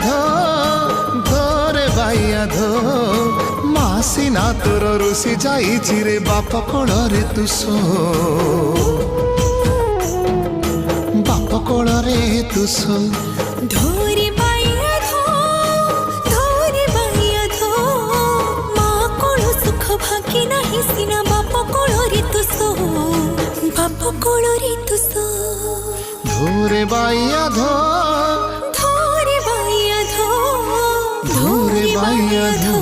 ধো ধরে বাইয়া ধো মাসি না তোর রুষি যাইছি রে বাপ কোଳରେ তু শো বাপ কোଳରେ তু শো ধরে বাইয়া ধো ধরে বাইয়া ধো মা কোଳ সুখ ভাগি নাহি সিনা বাপ কোଳରେ তু শো বাপ কোଳରେ তু শো ধরে বাইয়া ধো ধরে বাইয়া ধো ধরে বাইয়া ধো